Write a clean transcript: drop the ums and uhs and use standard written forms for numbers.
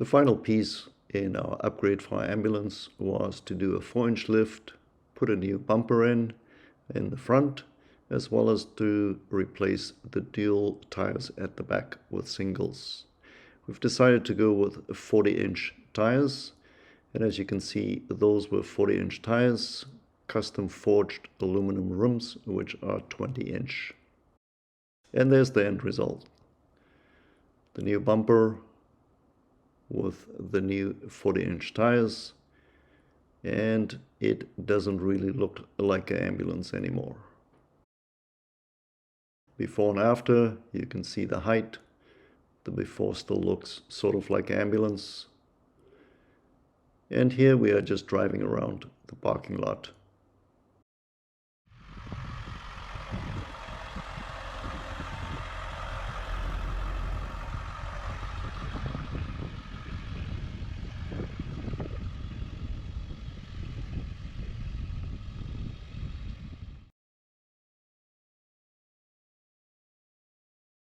The final piece in our upgrade for our ambulance was to do a 4-inch lift, put a new bumper in the front, as well as to replace the dual tires at the back with singles. We've decided to go with 40-inch tires, and as you can see, those were 40-inch tires, custom forged aluminum rims, which are 20-inch. And there's the end result. The new bumper with the new 40-inch tires, and it doesn't really look like an ambulance anymore. Before and after, you can see the height. The before still looks sort of like an ambulance. And here we are just driving around the parking lot.